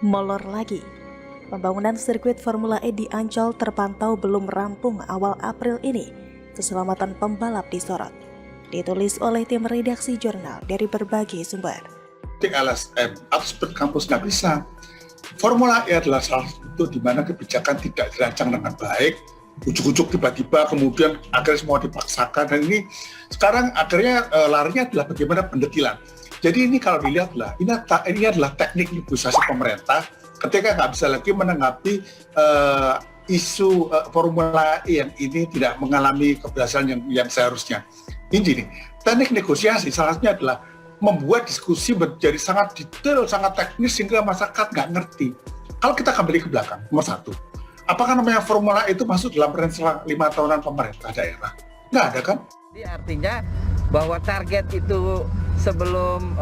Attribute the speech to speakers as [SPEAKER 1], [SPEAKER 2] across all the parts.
[SPEAKER 1] Molor lagi. Pembangunan sirkuit Formula E di Ancol terpantau belum rampung awal April ini. Keselamatan pembalap disorot. Ditulis oleh tim redaksi jurnal dari berbagai sumber.
[SPEAKER 2] Di LSM Oxford Campus nggak bisa. Formula E adalah salah satu di mana kebijakan tidak dirancang dengan baik. Ujuk-ujuk tiba-tiba kemudian akhirnya semua dipaksakan, dan ini sekarang akhirnya larinya adalah bagaimana pendetilan. Jadi ini kalau dilihat lah, ini adalah teknik negosiasi pemerintah ketika nggak bisa lagi menanggapi isu Formula E yang ini tidak mengalami keberhasilan yang seharusnya. Ini nih, teknik negosiasi salah satunya adalah membuat diskusi menjadi sangat detail, sangat teknis sehingga masyarakat nggak ngerti. Kalau kita kembali ke belakang, nomor satu, apakah namanya Formula E itu masuk dalam rencana 5 tahunan pemerintah daerah? Nggak ada kan?
[SPEAKER 3] Jadi artinya bahwa target itu sebelum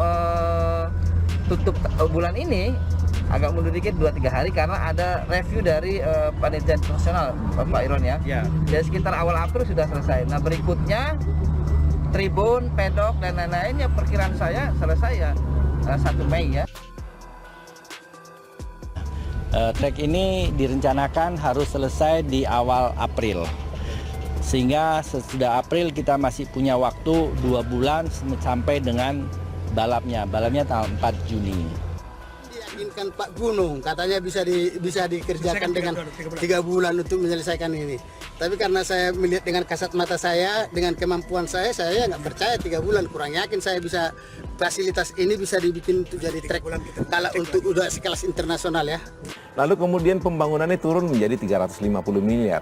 [SPEAKER 3] tutup bulan ini agak mundur dikit 2-3 hari karena ada review dari panitia nasional Pak Iron ya. Jadi sekitar awal April sudah selesai. Nah berikutnya tribun, pedok dan lain-lainnya perkiraan saya selesai ya 1 Mei ya.
[SPEAKER 4] Trek ini direncanakan harus selesai di awal April. Sehingga sesudah April kita masih punya waktu 2 bulan sampai dengan balapnya. Balapnya tanggal 4 Juni.
[SPEAKER 5] Diyakinkan Pak Gunung katanya bisa dikerjakan dengan 3 bulan untuk menyelesaikan ini. Tapi karena saya melihat dengan kasat mata saya, dengan kemampuan saya nggak percaya 3 bulan. Kurang yakin saya bisa fasilitas ini bisa dibikin untuk jadi trek kalau untuk udah sekelas internasional ya.
[SPEAKER 6] Lalu kemudian pembangunannya turun menjadi 350 miliar.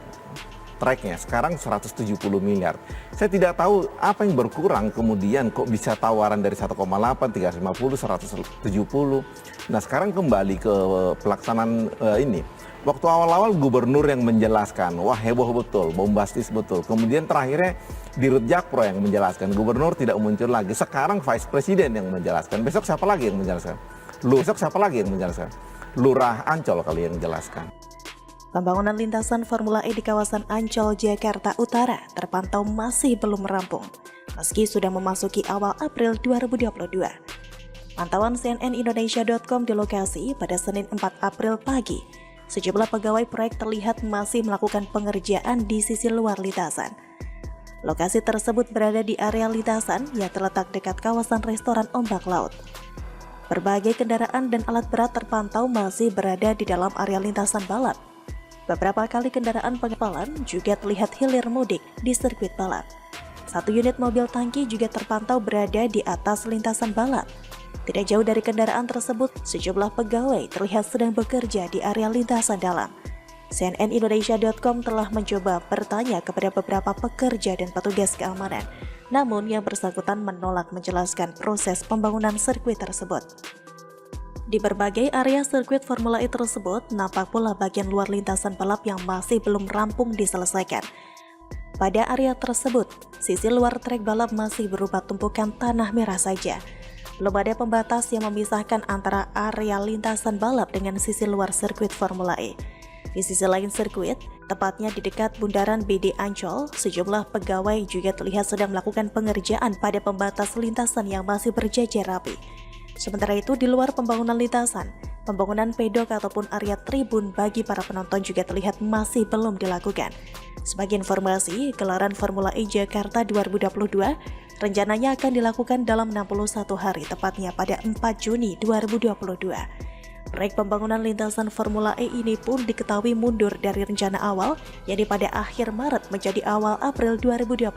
[SPEAKER 6] Tracknya sekarang 170 miliar. Saya tidak tahu apa yang berkurang kemudian kok bisa tawaran dari 1,8, 350, 170. Nah sekarang kembali ke pelaksanaan ini. Waktu awal-awal gubernur yang menjelaskan, wah heboh betul, bombastis betul. Kemudian terakhirnya Dirut Jakpro yang menjelaskan, gubernur tidak muncul lagi. Sekarang vice presiden yang menjelaskan. Besok siapa lagi yang menjelaskan? Besok siapa lagi yang menjelaskan? Lurah Ancol kali yang menjelaskan.
[SPEAKER 1] Pembangunan lintasan Formula E di kawasan Ancol, Jakarta Utara terpantau masih belum rampung, meski sudah memasuki awal April 2022. Pantauan cnnindonesia.com di lokasi pada Senin 4 April pagi, sejumlah pegawai proyek terlihat masih melakukan pengerjaan di sisi luar lintasan. Lokasi tersebut berada di area lintasan yang terletak dekat kawasan restoran ombak laut. Berbagai kendaraan dan alat berat terpantau masih berada di dalam area lintasan balap. Beberapa kali kendaraan pengepalan juga terlihat hilir mudik di sirkuit balap. 1 unit mobil tangki juga terpantau berada di atas lintasan balap. Tidak jauh dari kendaraan tersebut, sejumlah pegawai terlihat sedang bekerja di area lintasan dalam. cnnindonesia.com telah mencoba bertanya kepada beberapa pekerja dan petugas keamanan, namun yang bersangkutan menolak menjelaskan proses pembangunan sirkuit tersebut. Di berbagai area sirkuit Formula E tersebut, nampak pula bagian luar lintasan balap yang masih belum rampung diselesaikan. Pada area tersebut, sisi luar trek balap masih berupa tumpukan tanah merah saja. Belum ada pembatas yang memisahkan antara area lintasan balap dengan sisi luar sirkuit Formula E. Di sisi lain sirkuit, tepatnya di dekat bundaran BD Ancol, sejumlah pegawai juga terlihat sedang melakukan pengerjaan pada pembatas lintasan yang masih berjajar rapi. Sementara itu, di luar pembangunan lintasan, pembangunan pedok ataupun area tribun bagi para penonton juga terlihat masih belum dilakukan. Sebagai informasi, gelaran Formula E Jakarta 2022 rencananya akan dilakukan dalam 61 hari, tepatnya pada 4 Juni 2022. Proyek pembangunan lintasan Formula E ini pun diketahui mundur dari rencana awal, yakni pada akhir Maret menjadi awal April 2022.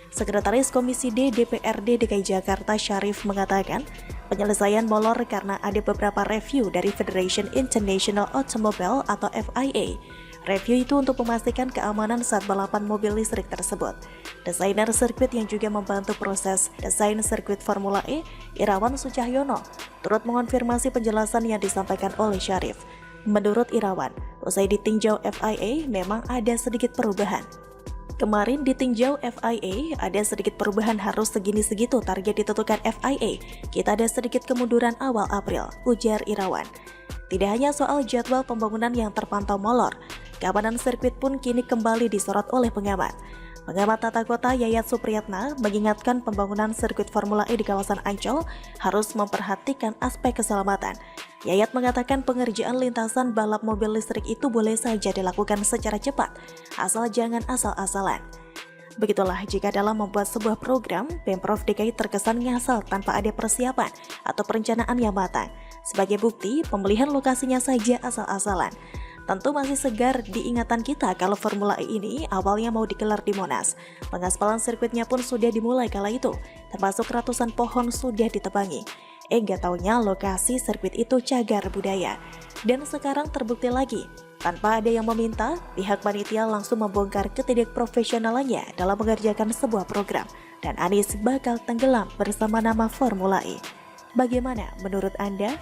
[SPEAKER 1] Sekretaris Komisi D DPRD DKI Jakarta Syarif mengatakan, penyelesaian molor karena ada beberapa review dari Federation International Automobile atau FIA. Review itu untuk memastikan keamanan saat balapan mobil listrik tersebut. Desainer sirkuit yang juga membantu proses desain sirkuit Formula E, Irawan Sucahyono, turut mengonfirmasi penjelasan yang disampaikan oleh Syarif. Menurut Irawan, usai ditinjau FIA memang ada sedikit perubahan. Kemarin ditinjau FIA, ada sedikit perubahan harus segini-segitu target ditentukan FIA. Kita ada sedikit kemunduran awal April, ujar Irawan. Tidak hanya soal jadwal pembangunan yang terpantau molor, keamanan sirkuit pun kini kembali disorot oleh pengamat. Pengamat tata kota Yayat Supriyatna mengingatkan pembangunan sirkuit Formula E di kawasan Ancol harus memperhatikan aspek keselamatan. Yayat mengatakan pengerjaan lintasan balap mobil listrik itu boleh saja dilakukan secara cepat, asal jangan asal-asalan. Begitulah jika dalam membuat sebuah program, Pemprov DKI terkesan ngasal tanpa ada persiapan atau perencanaan yang matang. Sebagai bukti, pemilihan lokasinya saja asal-asalan. Tentu masih segar di ingatan kita kalau Formula E ini awalnya mau digelar di Monas. Pengaspalan sirkuitnya pun sudah dimulai kala itu, termasuk ratusan pohon sudah ditebangi. Gak taunya lokasi sirkuit itu cagar budaya. Dan sekarang terbukti lagi, tanpa ada yang meminta, pihak panitia langsung membongkar ketidakprofesionalannya dalam mengerjakan sebuah program. Dan Anies bakal tenggelam bersama nama Formula E. Bagaimana menurut Anda?